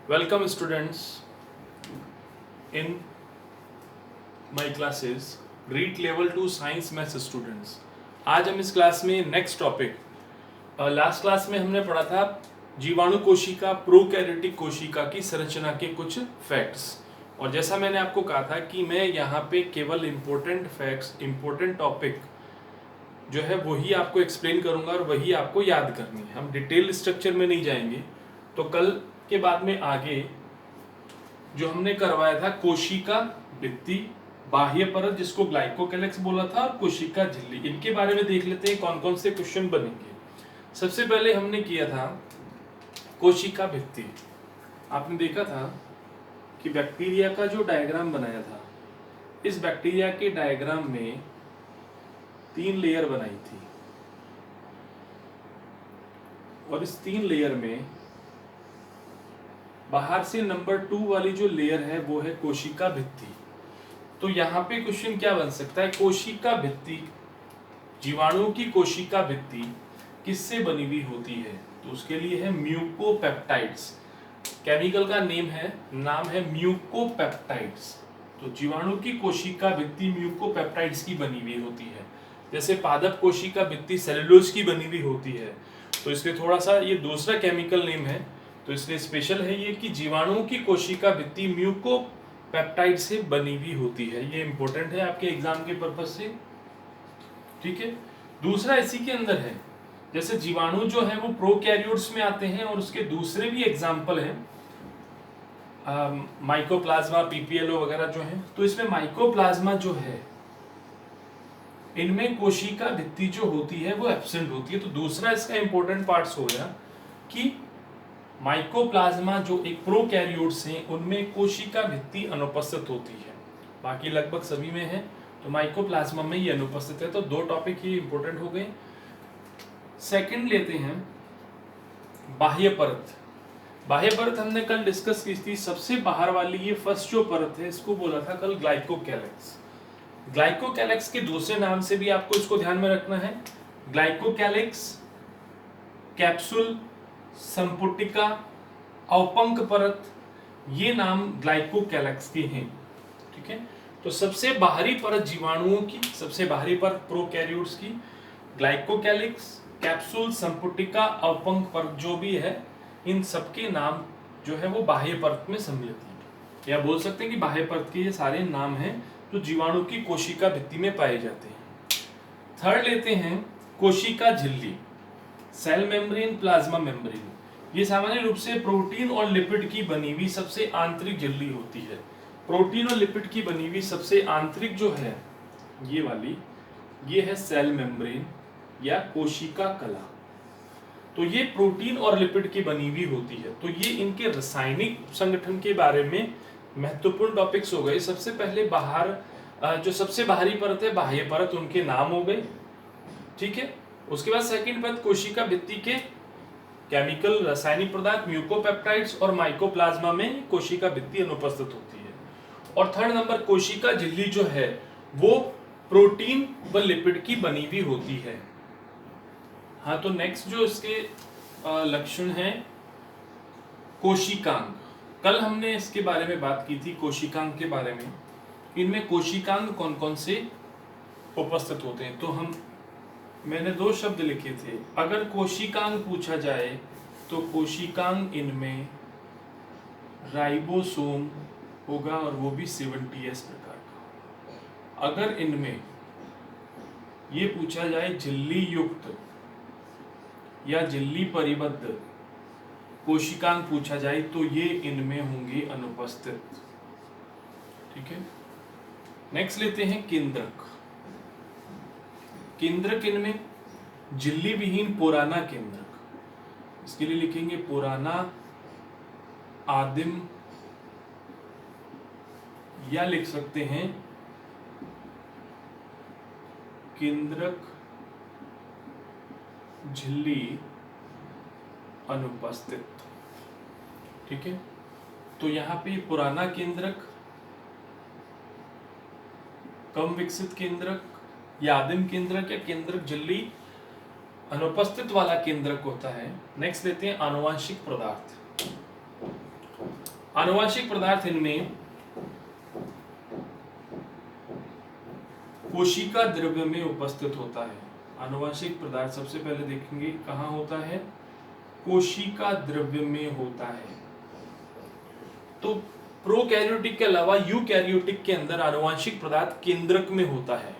Welcome students in my classes REIT Level 2 Science Maths Students। आज हम इस class में नेक्स्ट टॉपिक, लास्ट क्लास में हमने पढ़ा था जीवाणु कोशिका प्रोकैरियोटिक कोशिका की संरचना के कुछ फैक्ट्स। और जैसा मैंने आपको कहा था कि मैं यहाँ पे केवल इम्पोर्टेंट फैक्ट्स, इम्पोर्टेंट टॉपिक जो है वही आपको एक्सप्लेन करूंगा और वही आपको याद करनी है। हम डिटेल स्ट्रक्चर में नहीं जाएंगे। तो कल के बाद में आगे जो हमने करवाया था कोशिका भित्ति, बाह्य परत जिसको ग्लाइकोकैलिक्स बोला था, और कोशिका झिल्ली, इनके बारे में देख लेते हैं कौन कौन से क्वेश्चन बनेंगे। सबसे पहले हमने किया था कोशिका भित्ति। आपने देखा था कि बैक्टीरिया का जो डायग्राम बनाया था, इस बैक्टीरिया के डायग्राम में 3 लेयर बनाई थी और इस 3 लेयर में बाहर से नंबर 2 वाली जो लेयर है वो है कोशिका भित्ति। तो यहाँ पे क्वेश्चन क्या बन सकता है, कोशिका भित्ति, जीवाणु की कोशिका भित्ति किससे बनी हुई होती है? तो उसके लिए है म्यूकोपेप्टाइड्स। केमिकल का नाम है म्यूकोपेप्टाइड्स। तो जीवाणु की कोशिका भित्ति म्यूकोपेप्टाइड्स की बनी हुई होती है। जैसे पादप कोशिका भित्ति सेलुलोज की बनी हुई होती है। तो इसलिए थोड़ा सा ये दूसरा केमिकल नेम है, तो इसलिए स्पेशल है ये कि जीवाणु की कोशिका भित्ति म्यूकोपेप्टाइड से बनी हुई होती है। ये इंपॉर्टेंट है आपके एग्जाम के पर्पज से, ठीक है। दूसरा इसी के अंदर है, जैसे जीवाणु जो है वो प्रोकैरियोट्स में आते हैं और उसके दूसरे भी एग्जाम्पल हैं, माइकोप्लाज्मा, पीपीएलओ वगैरह जो है। तो इसमें माइकोप्लाज्मा जो है, इनमें कोशिका भित्ति जो होती है वो एब्सेंट होती है। तो दूसरा इसका इंपॉर्टेंट पार्ट्स हो गया कि माइकोप्लाज्मा जो एक प्रोकैरियोट्स हैं उनमें कोशिका भित्ति अनुपस्थित होती है, बाकी लगभग सभी में है, तो माइकोप्लाज्मा में ये अनुपस्थित है। तो 2 टॉपिक ये इंपॉर्टेंट हो गए। सेकंड लेते हैं बाह्य परत। बाह्य परत हमने कल डिस्कस की थी। सबसे बाहर वाली ये फर्स्ट जो परत है, इसको बोला था कल ग्लाइकोकैलिक्स। ग्लाइकोकैलिक्स के दूसरे नाम से भी आपको इसको ध्यान में रखना है, ग्लाइकोकैलिक्स, कैप्सूल, संपुटिका, अवपंक परत, ये नाम ग्लाइकोकैलिक्स के हैं, ठीक है। तो सबसे बाहरी परत जीवाणुओं की, सबसे बाहरी परत प्रोकैरियोट्स की ग्लाइकोकैलिक्स, कैप्सूल, संपुटिका, अवपंक परत जो भी है, इन सबके नाम जो है वो बाह्य परत में सम्मिलित हैं। या बोल सकते हैं कि बाह्य परत के ये सारे नाम हैं जो जीवाणु की कोशिका भित्ति में पाए जाते हैं। थर्ड लेते हैं कोशिका झिल्ली, सेल मेम्ब्रेन, प्लाज्मा मेम्ब्रेन। ये सामान्य रूप से प्रोटीन और लिपिड की बनी हुई सबसे आंतरिक झिल्ली होती है। प्रोटीन और लिपिड की बनी हुई सबसे आंतरिक जो है ये वाली, ये है सेल मेम्ब्रेन या कोशिका कला। तो ये प्रोटीन और लिपिड की बनी हुई होती है। तो ये इनके रासायनिक संगठन के बारे में महत्वपूर्ण टॉपिक्स हो गए। सबसे पहले बाहर जो सबसे बाहरी परत है बाह्य परत, उनके नाम हो गए, ठीक है। उसके बाद सेकंड परत कोशिका भित्ति के केमिकल रासायनिक पदार्थ म्यूकोपेप्टाइड्स, और माइकोप्लाज्मा में कोशिका भित्ति अनुपस्थित होती है। और थर्ड नंबर कोशिका झिल्ली जो है वो प्रोटीन व लिपिड की बनी हुई होती है। हाँ, तो नेक्स्ट जो इसके लक्षण है कोशिकांग। कल हमने इसके बारे में बात की थी, कोशिकांग के बारे में। इनमें कोशिकांग कौन कौन से उपस्थित होते हैं? तो मैंने 2 शब्द लिखे थे। अगर कोशिकांग पूछा जाए तो कोशिकांग इनमें राइबोसोम होगा और वो भी 70S प्रकार का। अगर इनमें ये पूछा जाए झिल्ली युक्त या झिल्ली परिबद्ध कोशिकांग पूछा जाए तो ये इनमें होंगे अनुपस्थित, ठीक है। नेक्स्ट लेते हैं केंद्रक। केंद्रक इनमें झिल्ली विहीन पुराना केंद्रक, इसके लिए लिखेंगे पुराना, आदिम, या लिख सकते हैं केंद्रक झिल्ली अनुपस्थित, ठीक है। तो यहाँ पे पुराना केंद्रक, कम विकसित केंद्रक या आदिम केंद्रक या केंद्रक झिल्ली अनुपस्थित वाला केंद्रक होता है। नेक्स्ट लेते हैं आनुवांशिक पदार्थ। आनुवांशिक पदार्थ इनमें कोशिका द्रव्य में उपस्थित होता है। आनुवांशिक पदार्थ सबसे पहले देखेंगे कहाँ होता है, कोशिका द्रव्य में होता है। तो प्रोकैरियोटिक के अलावा यूकैरियोटिक के अंदर आनुवांशिक पदार्थ केंद्रक में होता है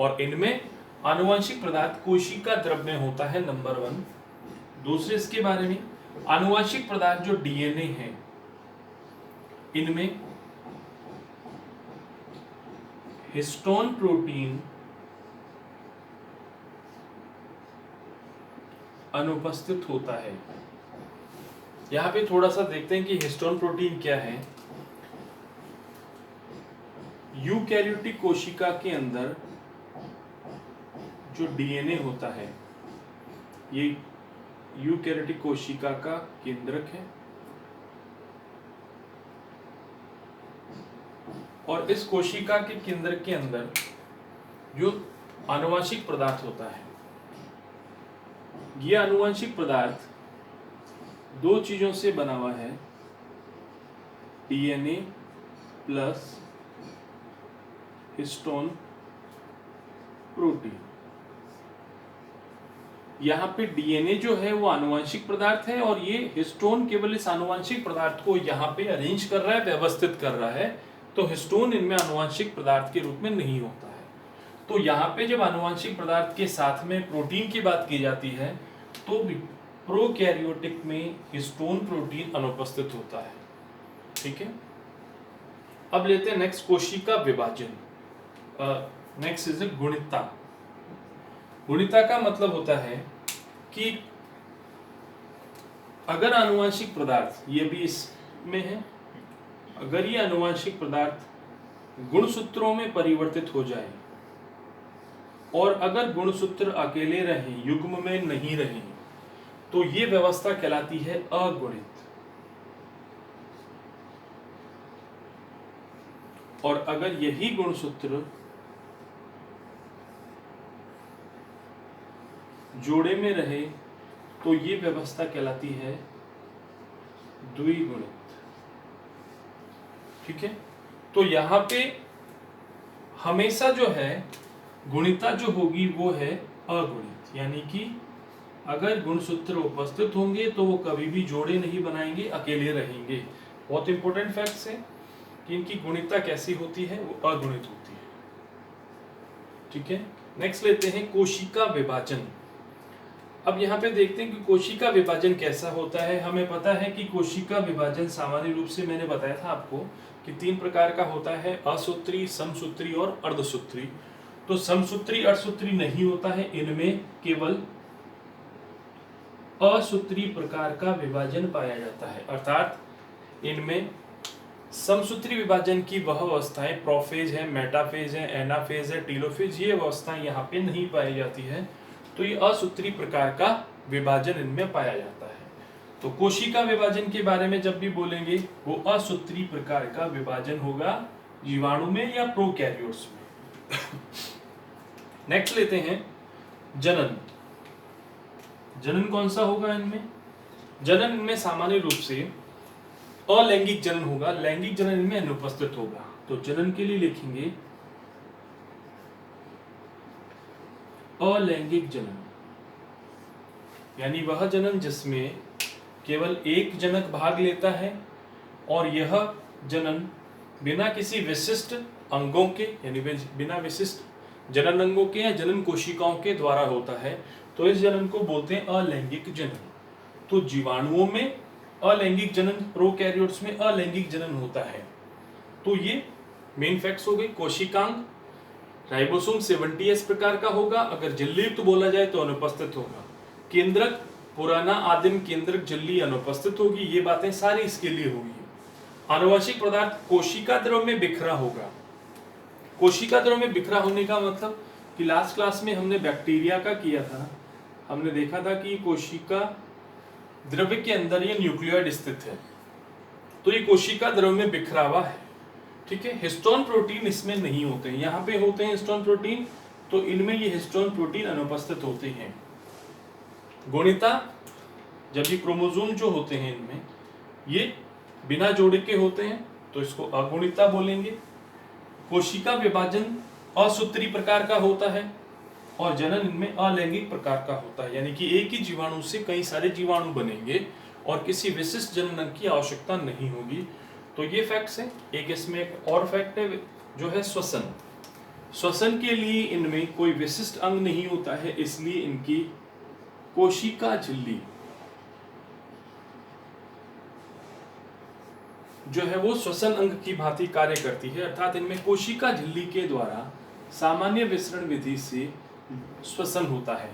और इनमें आनुवांशिक पदार्थ कोशिका द्रव्य में होता है, नंबर 1। दूसरे इसके बारे में, आनुवांशिक पदार्थ जो डीएनए है इनमें हिस्टोन प्रोटीन अनुपस्थित होता है। यहां पे थोड़ा सा देखते हैं कि हिस्टोन प्रोटीन क्या है। यूकैरियोटिक कोशिका के अंदर जो डीएनए होता है ये यूकैरियोटिक कोशिका का केंद्रक है और इस कोशिका के केंद्रक के अंदर जो आनुवांशिक पदार्थ होता है, यह आनुवांशिक पदार्थ दो चीजों से बना हुआ है, डीएनए प्लस हिस्टोन प्रोटीन। यहाँ पे डीएनए जो है वो आनुवांशिक पदार्थ है और ये हिस्टोन केवल इस आनुवांशिक पदार्थ को यहाँ पे अरेंज कर रहा है, व्यवस्थित कर रहा है। तो हिस्टोन इनमें आनुवांशिक पदार्थ के रूप में नहीं होता है। तो यहाँ पे जब आनुवांशिक पदार्थ के साथ में प्रोटीन की बात की जाती है तो प्रोकैरियोटिक में हिस्टोन प्रोटीन अनुपस्थित होता है। ठीक है, अब लेते हैं नेक्स्ट कोशिका विभाजन। Next is गुणिता। गुणिता का मतलब होता है कि अगर आनुवांशिक पदार्थ, ये भी इसमें है, अगर ये आनुवांशिक पदार्थ गुणसूत्रों में परिवर्तित हो जाए और अगर गुणसूत्र अकेले रहें, युग्म में नहीं रहें, तो ये व्यवस्था कहलाती है अगुणित। और अगर यही गुणसूत्र जोड़े में रहे तो ये व्यवस्था कहलाती है द्विगुणित। ठीक है, तो यहां पे हमेशा जो है गुणिता जो होगी वो है अगुणित, यानी कि अगर गुणसूत्र उपस्थित होंगे तो वो कभी भी जोड़े नहीं बनाएंगे, अकेले रहेंगे। बहुत इंपॉर्टेंट फैक्ट्स है कि इनकी गुणिता कैसी होती है, वो अगुणित होती है। ठीक है, नेक्स्ट लेते हैं कोशिका विभाजन। अब यहाँ पे देखते हैं कि कोशिका विभाजन कैसा होता है। हमें पता है कि कोशिका विभाजन सामान्य रूप से मैंने बताया था आपको कि 3 प्रकार का होता है, असूत्री, समसूत्री और अर्धसूत्री। तो समसूत्री अर्धसूत्री नहीं होता है, इनमें केवल असूत्री प्रकार का विभाजन पाया जाता है। अर्थात इनमें समसूत्री विभाजन की वह अवस्थाएं, प्रोफेज है, मेटाफेज है, एनाफेज है, टीलोफेज, ये अवस्थाएं यहाँ पे नहीं पाई जाती है। तो ये असूत्री प्रकार का विभाजन इनमें पाया जाता है। तो कोशिका विभाजन के बारे में जब भी बोलेंगे वो असूत्री प्रकार का विभाजन होगा जीवाणु में या प्रोकैरियोट्स में। नेक्स्ट लेते हैं जनन। जनन कौन सा होगा इनमें? जनन इनमें सामान्य रूप से अलैंगिक जनन होगा, लैंगिक जनन इनमें अनुपस्थित होगा। तो जनन के लिए लिखेंगे अलैंगिक जनन, यानी वह जनन जिसमें केवल एक जनक भाग लेता है और यह जनन बिना किसी विशिष्ट अंगों के, यानी बिना विशिष्ट जनन अंगों के या जनन कोशिकाओं के द्वारा होता है। तो इस जनन को बोलते हैं अलैंगिक जनन। तो जीवाणुओं में अलैंगिक जनन, प्रोकैरियोट्स में अलैंगिक जनन होता है। तो ये मेन फैक्ट्स हो गए। कोशिकांग राइबोसोम 70S प्रकार का होगा, अगर झिल्ली तो बोला जाए तो अनुपस्थित होगा। केंद्रक पुराना आदिम केंद्रक झिल्ली अनुपस्थित होगी। ये बातें सारी इसके लिए होगी। आनुवंशिक पदार्थ कोशिका द्रव में बिखरा होगा। कोशिका द्रव में बिखरा होने का मतलब कि लास्ट क्लास में हमने बैक्टीरिया का किया था, हमने देखा था कि कोशिका द्रव्य के अंदर ये न्यूक्लियोइड स्थित है, तो ये कोशिका द्रव में बिखरा हुआ है। ठीक है, हिस्टोन प्रोटीन इसमें नहीं होते हैं, यहाँ पे होते हैं हिस्टोन प्रोटीन, तो इनमें ये हिस्टोन प्रोटीन अनुपस्थित होते हैं। गुणिता, जब ये क्रोमोसोम जो होते हैं इनमें ये बिना जोड़े के होते हैं तो इसको अगुणिता बोलेंगे। कोशिका विभाजन असूत्री प्रकार का होता है और जनन इनमें अलैंगिक प्रकार का होता है, यानी कि एक ही जीवाणु से कई सारे जीवाणु बनेंगे और किसी विशिष्ट जनन की आवश्यकता नहीं होगी। तो ये फैक्ट्स हैं। एक इसमें एक और फैक्ट है जो है श्वसन। श्वसन के लिए इनमें कोई विशिष्ट अंग नहीं होता है, इसलिए इनकी कोशिका झिल्ली जो है वो श्वसन अंग की भांति कार्य करती है, अर्थात इनमें कोशिका झिल्ली के द्वारा सामान्य विसरण विधि से श्वसन होता है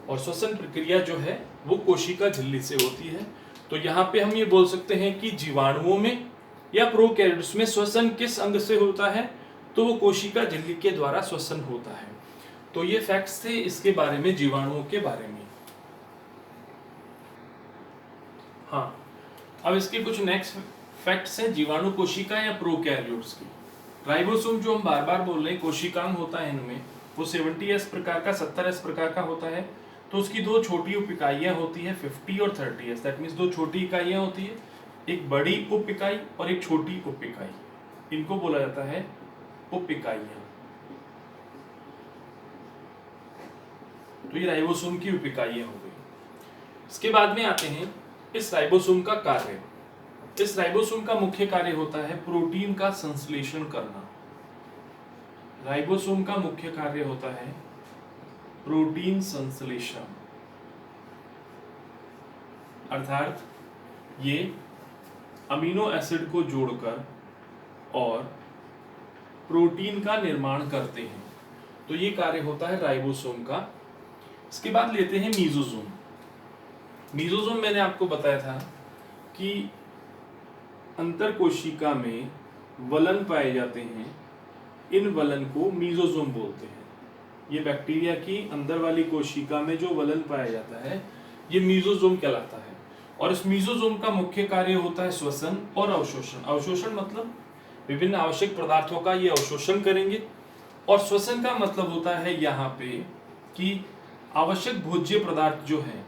और श्वसन प्रक्रिया जो है वो कोशिका झिल्ली से होती है। तो यहाँ पे हम ये बोल सकते हैं कि जीवाणुओं में या प्रोकैरियोट्स में श्वसन किस अंग से होता है, तो वो कोशिका झिल्ली के द्वारा श्वसन होता है। तो ये फैक्ट्स थे इसके बारे में, जीवाणुओं के बारे में। हाँ, अब इसके कुछ नेक्स्ट फैक्ट्स हैं जीवाणु कोशिका या प्रोकैरियोट्स की। राइबोसोम जो हम बार बार बोल रहे हैं कोशिकांग होता है इनमें, वो 70s प्रकार का 70s प्रकार का होता है। तो उसकी दो छोटी उप इकाइयां होती है 50 और 30s, दैट मीन्स दो छोटी इकाइयां होती है, एक बड़ी उप इकाई और एक छोटी उप इकाई। इनको बोला जाता है उप इकाइयां। तो ये राइबोसोम की उप इकाइयां हो गई। इसके बाद में आते हैं इस राइबोसोम का कार्य। इस राइबोसोम का मुख्य कार्य होता है प्रोटीन का संश्लेषण करना। राइबोसोम का मुख्य कार्य होता है प्रोटीन संश्लेषण, अर्थात ये अमीनो एसिड को जोड़कर और प्रोटीन का निर्माण करते हैं। तो ये कार्य होता है राइबोसोम का। इसके बाद लेते हैं मीसोसोम। मीसोसोम मैंने आपको बताया था कि अंतर कोशिका में वलन पाए जाते हैं, इन वलन को मीसोसोम बोलते हैं। ये बैक्टीरिया की अंदर वाली कोशिका में जो वलन पाया जाता है ये मीसोसोम कहलाता है। और इस मीसोसोम का मुख्य कार्य होता है श्वसन और अवशोषण। अवशोषण मतलब विभिन्न आवश्यक पदार्थों का ये अवशोषण करेंगे, और श्वसन का मतलब होता है यहाँ पे कि आवश्यक भोज्य पदार्थ जो हैं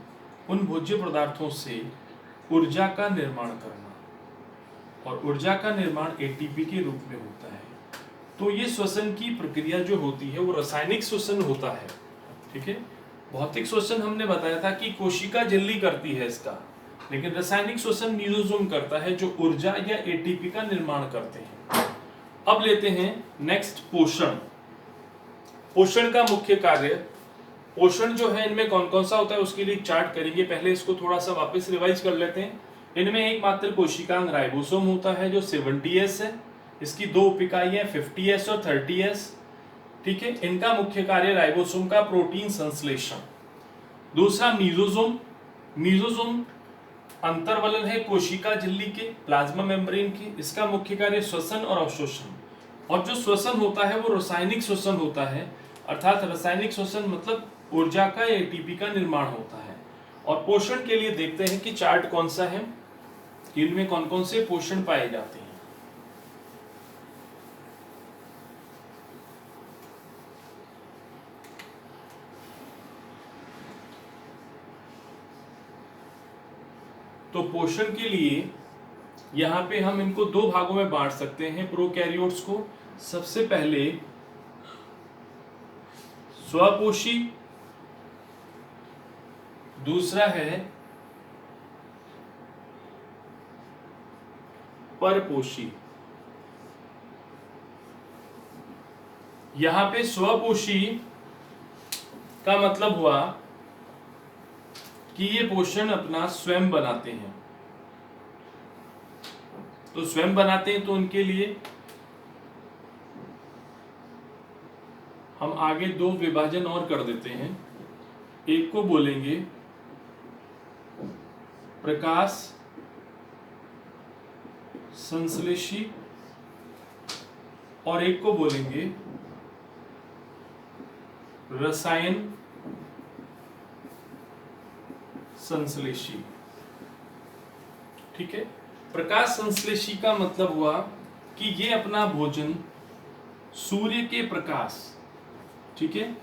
उन भोज्य पदार्थों से ऊर्जा का निर्माण करना, और ऊर्जा का निर्माण एटीपी के रूप में होता है। तो ये श्वसन की प्रक्रिया जो होती है वो रासायनिक श्वसन होता है, ठीक है। भौतिक श्वसन हमने बताया था कि कोशिका झिल्ली करती है इसका, लेकिन रासायनिक श्वसन मीसोसोम करता है जो ऊर्जा या एटीपी का निर्माण करते हैं। अब लेते हैं नेक्स्ट पोषण। पोषण का मुख्य कार्य, पोषण जो है इनमें कौन कौन सा होता है उसके लिए चार्ट करेंगे। पहले इसको थोड़ा सा वापस रिवाइज कर लेते हैं। इनमें एकमात्र कोशिकांग राइबोसोम होता है जो 70s है। इसकी दो उप इकाइयां 50s और 30s, ठीक है। इनका मुख्य कार्य राइबोसोम का प्रोटीन संश्लेषण। दूसरा मीसोसोम। मीसोसोम अंतर्वलन है कोशिका झिल्ली के, प्लाज्मा मेम्ब्रेन की। इसका मुख्य कार्य श्वसन और अवशोषण, और जो श्वसन होता है वो रासायनिक श्वसन होता है, अर्थात रासायनिक श्वसन मतलब ऊर्जा का या एटीपी का निर्माण होता है। और पोषण के लिए देखते हैं कि चार्ट कौन सा है, इनमें कौन कौन से पोषण पाए जाते हैं। तो पोषण के लिए यहां पे हम इनको दो भागों में बांट सकते हैं प्रोकैरियोट्स को। सबसे पहले स्वपोषी, दूसरा है परपोषी। यहां पे स्वपोषी का मतलब हुआ कि ये पोषण अपना स्वयं बनाते हैं। तो स्वयं बनाते हैं तो उनके लिए हम आगे दो विभाजन और कर देते हैं। एक को बोलेंगे प्रकाश संश्लेषी और एक को बोलेंगे रसायन संश्लेषी, ठीक है। प्रकाश संश्लेषी का मतलब हुआ कि ये अपना भोजन सूर्य के प्रकाश, ठीक है,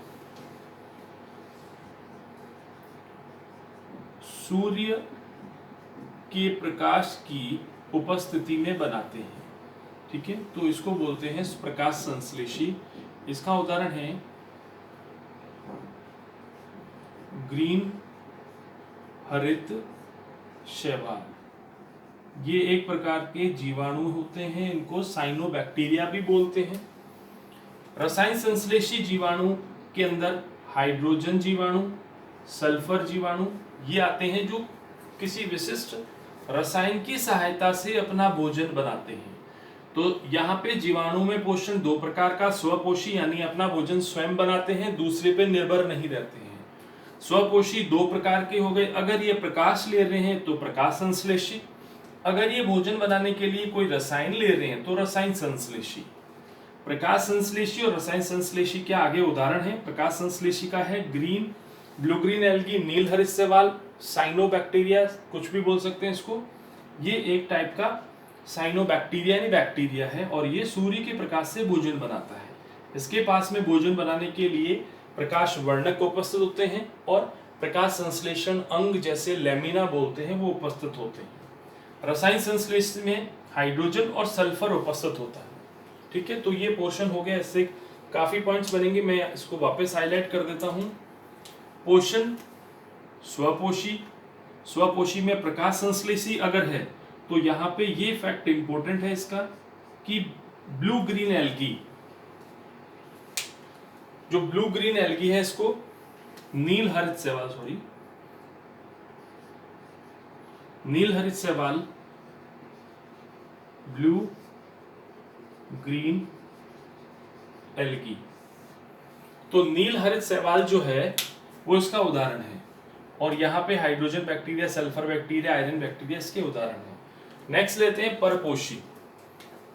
सूर्य के प्रकाश की उपस्थिति में बनाते हैं। ठीक है, तो इसको बोलते हैं प्रकाश संश्लेषी। इसका उदाहरण है ग्रीन हरित शैवाल। ये एक प्रकार के जीवाणु होते हैं, इनको साइनोबैक्टीरिया भी बोलते हैं। रसायन संश्लेषी जीवाणु के अंदर हाइड्रोजन जीवाणु, सल्फर जीवाणु ये आते हैं जो किसी विशिष्ट रसायन की सहायता से अपना भोजन बनाते हैं। तो यहाँ पे जीवाणु में पोषण दो प्रकार का, स्वपोषी यानी अपना भोजन स्वयं बनाते हैं, दूसरे पे निर्भर नहीं रहते हैं। स्वपोषी दो प्रकार के हो गए, अगर ये प्रकाश ले रहे हैं तो प्रकाश संश्लेषी, अगर ये भोजन बनाने के लिए कोई रसायन ले रहे हैं तो रसायन संश्लेषी। प्रकाश संश्लेषी और रसायन संश्लेषी के आगे उदाहरण है। प्रकाश संश्लेषी का है ग्रीन ब्लू ग्रीन एल्गी, नील हरित शैवाल, साइनोबैक्टीरिया, कुछ भी बोल सकते हैं इसको। ये एक टाइप का साइनोबैक्टीरिया यानी बैक्टीरिया है और ये सूर्य के प्रकाश से भोजन बनाता है। इसके पास में भोजन बनाने के लिए प्रकाश वर्णक उपस्थित होते हैं और प्रकाश संश्लेषण अंग जैसे लैमिना बोलते हैं वो उपस्थित होते हैं। रसायन संश्लेषण में हाइड्रोजन और सल्फर उपस्थित होता है। ठीक है, तो ये पोर्शन हो गया, इससे काफी पॉइंट्स बनेंगे, मैं इसको वापस हाईलाइट कर देता हूं। पोषण स्वपोषी, स्वपोषी में प्रकाश संश्लेषी अगर है तो यहाँ पे ये फैक्ट इंपॉर्टेंट है इसका कि ब्लू ग्रीन एल्गी, जो ब्लू ग्रीन एल्गी है इसको नील हरित शैवाल, नील हरित शैवाल ब्लू ग्रीन एल्गी, तो नील हरित शैवाल जो है वो इसका उदाहरण है। और यहाँ पे hydrogen bacteria, sulphur bacteria, iron bacteria इसके उदाहरण है। नेक्स्ट लेते हैं परपोषी।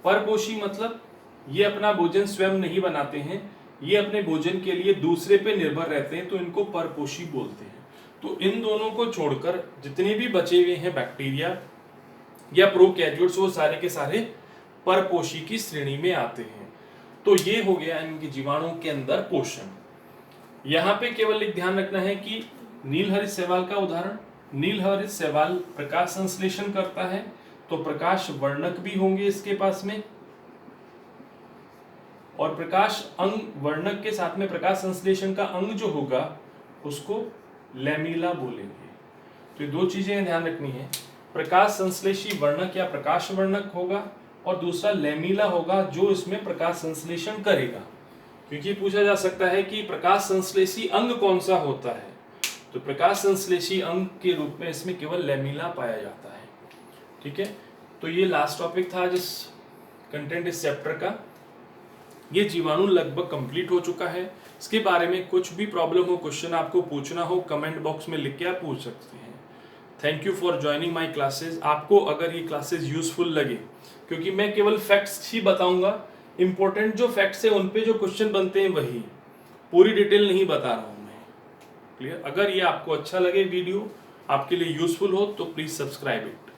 परपोषी मतलब ये अपना भोजन स्वयं नहीं बनाते हैं, ये अपने भोजन के लिए दूसरे पे निर्भर रहते हैं, तो इनको परपोषी बोलते हैं। तो इन दोनों को छोड़कर जितने भी बचे हुए हैं बैक्टीरिया या प्रोकैरियोट्स वो सारे के सारे परपोषी की श्रेणी में आते हैं। तो ये हो गया इनके जीवाणु के अंदर पोषण। यहाँ पे केवल एक ध्यान रखना है कि नील हरित शैवाल का उदाहरण, नील हरित शैवाल प्रकाश संश्लेषण करता है तो प्रकाश वर्णक भी होंगे इसके पास में, और प्रकाश अंग वर्णक के साथ में प्रकाश संश्लेषण का अंग जो होगा उसको लैमिला बोलेंगे। तो ये दो चीजें ध्यान रखनी है, प्रकाश संश्लेषी वर्णक या प्रकाश वर्णक होगा और दूसरा लैमिला होगा जो इसमें प्रकाश संश्लेषण करेगा। क्योंकि पूछा जा सकता है कि प्रकाश संश्लेषी अंग कौन सा होता है, तो प्रकाश संश्लेषी अंग के रूप में इसमें केवल लैमिला पाया जाता है। ठीक है, तो ये लास्ट टॉपिक था जिस कंटेंट इस चैप्टर का। ये जीवाणु लगभग कंप्लीट हो चुका है। इसके बारे में कुछ भी प्रॉब्लम हो, क्वेश्चन आपको पूछना हो, कमेंट बॉक्स में लिख के आप पूछ सकते हैं। Thank you for joining my classes. आपको अगर ये क्लासेस यूजफुल लगे, क्योंकि मैं केवल फैक्ट्स ही बताऊंगा, इंपॉर्टेंट जो फैक्ट्स है उन पे जो क्वेश्चन बनते हैं वही, पूरी डिटेल नहीं बता रहा हूं मैं। क्लियर? अगर ये आपको अच्छा लगे, वीडियो आपके लिए यूजफुल हो तो प्लीज सब्सक्राइब इट।